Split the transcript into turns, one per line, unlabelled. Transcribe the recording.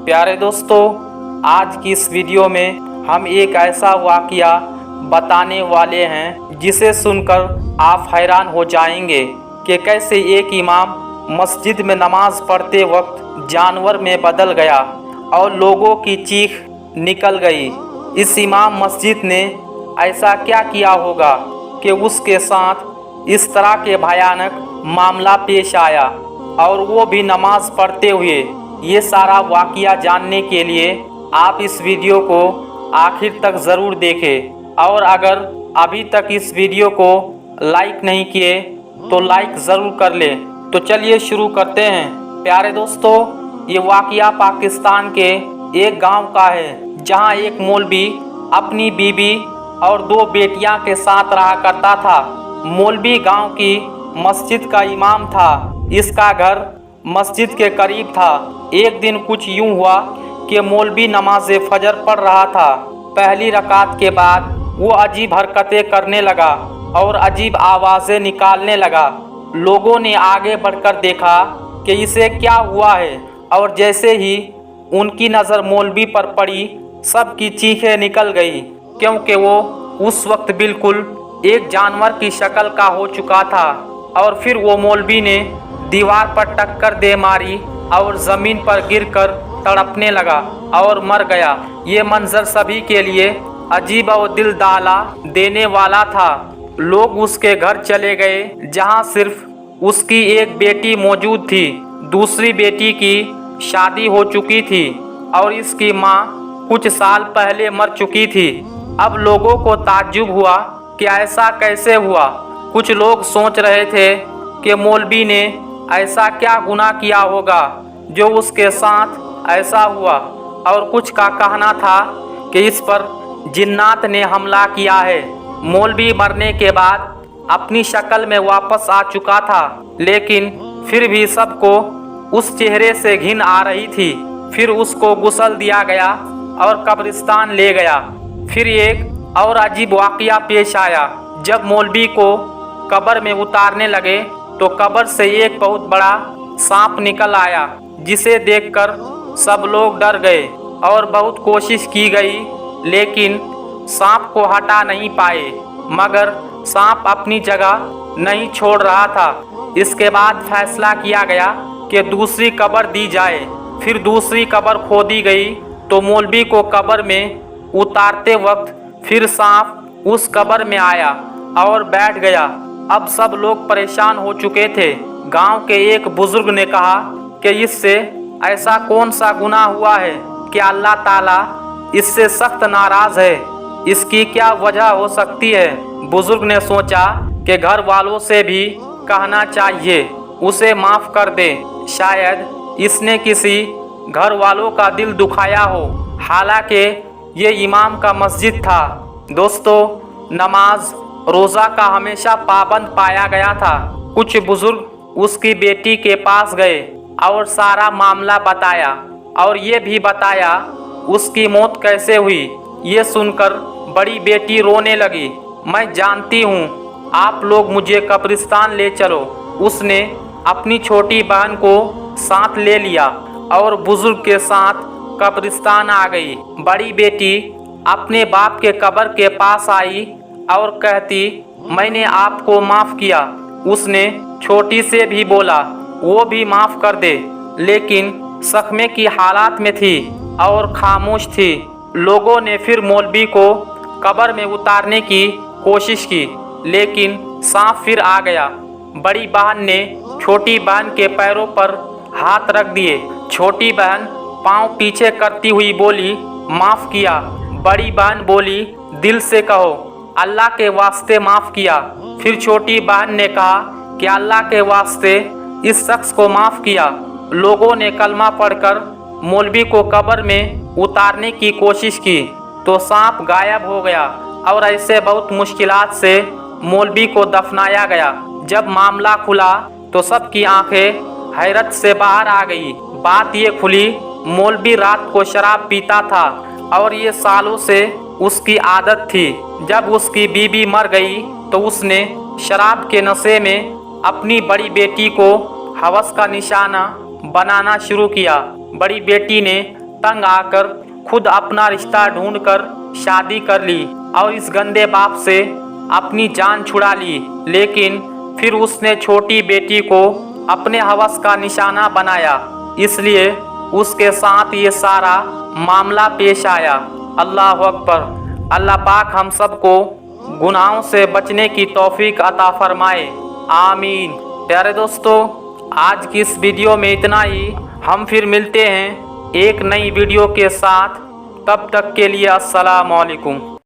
प्यारे दोस्तों, आज की इस वीडियो में हम एक ऐसा वाकया बताने वाले हैं जिसे सुनकर आप हैरान हो जाएंगे कि कैसे एक इमाम मस्जिद में नमाज पढ़ते वक्त जानवर में बदल गया और लोगों की चीख निकल गई। इस इमाम मस्जिद ने ऐसा क्या किया होगा कि उसके साथ इस तरह के भयानक मामला पेश आया, और वो भी नमाज पढ़ते हुए। ये सारा वाकया जानने के लिए आप इस वीडियो को आखिर तक ज़रूर देखें, और अगर अभी तक इस वीडियो को लाइक नहीं किए तो लाइक ज़रूर कर लें। तो चलिए शुरू करते हैं। प्यारे दोस्तों, ये वाकया पाकिस्तान के एक गांव का है जहां एक मौलवी अपनी बीबी और 2 बेटियां के साथ रहा करता था। मौलवी गांव की मस्जिद का इमाम था। इसका घर मस्जिद के करीब था। एक दिन कुछ यूं हुआ कि मौलवी नमाज फजर पढ़ रहा था। पहली रकात के बाद वो अजीब हरकतें करने लगा और अजीब आवाज़ें निकालने लगा। लोगों ने आगे बढ़कर देखा कि इसे क्या हुआ है, और जैसे ही उनकी नज़र मौलवी पर पड़ी, सबकी चीखें निकल गई, क्योंकि वो उस वक्त बिल्कुल एक जानवर की शक्ल का हो चुका था। और फिर वो मौलवी ने दीवार पर टक्कर दे मारी और ज़मीन पर गिरकर तड़पने लगा और मर गया। ये मंजर सभी के लिए अजीब और दिल दहला देने वाला था। लोग उसके घर चले गए, जहां सिर्फ उसकी एक बेटी मौजूद थी। दूसरी बेटी की शादी हो चुकी थी और इसकी माँ कुछ साल पहले मर चुकी थी। अब लोगों को ताज्जुब हुआ कि ऐसा कैसे हुआ। कुछ लोग सोच रहे थे कि मौलवी ने ऐसा क्या गुनाह किया होगा जो उसके साथ ऐसा हुआ, और कुछ का कहना था कि इस पर जिन्नात ने हमला किया है। मौलवी मरने के बाद अपनी शक्ल में वापस आ चुका था, लेकिन फिर भी सबको उस चेहरे से घिन आ रही थी। फिर उसको गुस्ल दिया गया और कब्रिस्तान ले गया। फिर एक और अजीब वाकया पेश आया। जब मौलवी को कब्र में उतारने लगे तो कब्र से एक बहुत बड़ा सांप निकल आया, जिसे देखकर सब लोग डर गए और बहुत कोशिश की गई, लेकिन सांप को हटा नहीं पाए। मगर सांप अपनी जगह नहीं छोड़ रहा था। इसके बाद फैसला किया गया कि दूसरी कब्र दी जाए। फिर दूसरी कब्र खोदी गई तो मौलवी को कब्र में उतारते वक्त फिर सांप उस कब्र में आया और बैठ गया। अब सब लोग परेशान हो चुके थे। गांव के एक बुजुर्ग ने कहा कि इससे ऐसा कौन सा गुनाह हुआ है कि अल्लाह ताला इससे सख्त नाराज है। इसकी क्या वजह हो सकती है। बुजुर्ग ने सोचा कि घर वालों से भी कहना चाहिए, उसे माफ़ कर दे। शायद इसने किसी घर वालों का दिल दुखाया हो। हालांकि ये इमाम का मस्जिद था। दोस्तों, नमाज रोज़ा का हमेशा पाबंद पाया गया था। कुछ बुजुर्ग उसकी बेटी के पास गए और सारा मामला बताया, और ये भी बताया उसकी मौत कैसे हुई। ये सुनकर बड़ी बेटी रोने लगी। मैं जानती हूँ, आप लोग मुझे कब्रिस्तान ले चलो। उसने अपनी छोटी बहन को साथ ले लिया और बुजुर्ग के साथ कब्रिस्तान आ गई। बड़ी बेटी अपने बाप के कब्र के पास आई और कहती, मैंने आपको माफ़ किया। उसने छोटी से भी बोला, वो भी माफ़ कर दे, लेकिन सख्मे की हालात में थी और खामोश थी। लोगों ने फिर मौलवी को कब्र में उतारने की कोशिश की, लेकिन सांप फिर आ गया। बड़ी बहन ने छोटी बहन के पैरों पर हाथ रख दिए। छोटी बहन पाँव पीछे करती हुई बोली, माफ़ किया। बड़ी बहन बोली, दिल से कहो, अल्लाह के वास्ते माफ़ किया। फिर छोटी बहन ने कहा कि अल्लाह के वास्ते इस शख्स को माफ़ किया। लोगों ने कलमा पढ़कर मौलवी को कब्र में उतारने की कोशिश की तो सांप गायब हो गया, और ऐसे बहुत मुश्किलात से मौलवी को दफनाया गया। जब मामला खुला तो सबकी आंखें हैरत से बाहर आ गई। बात ये खुली, मौलवी रात को शराब पीता था और ये सालों से उसकी आदत थी। जब उसकी बीबी मर गई तो उसने शराब के नशे में अपनी बड़ी बेटी को हवस का निशाना बनाना शुरू किया। बड़ी बेटी ने तंग आकर खुद अपना रिश्ता ढूंढकर शादी कर ली और इस गंदे बाप से अपनी जान छुड़ा ली। लेकिन फिर उसने छोटी बेटी को अपने हवस का निशाना बनाया, इसलिए उसके साथ ये सारा मामला पेश आया। अल्लाह अकबर। अल्लाह पाक हम सबको गुनाहों से बचने की तौफीक अता फरमाए, आमीन। प्यारे दोस्तों, आज की इस वीडियो में इतना ही। हम फिर मिलते हैं एक नई वीडियो के साथ। तब तक के लिए अस्सलाम वालेकुम।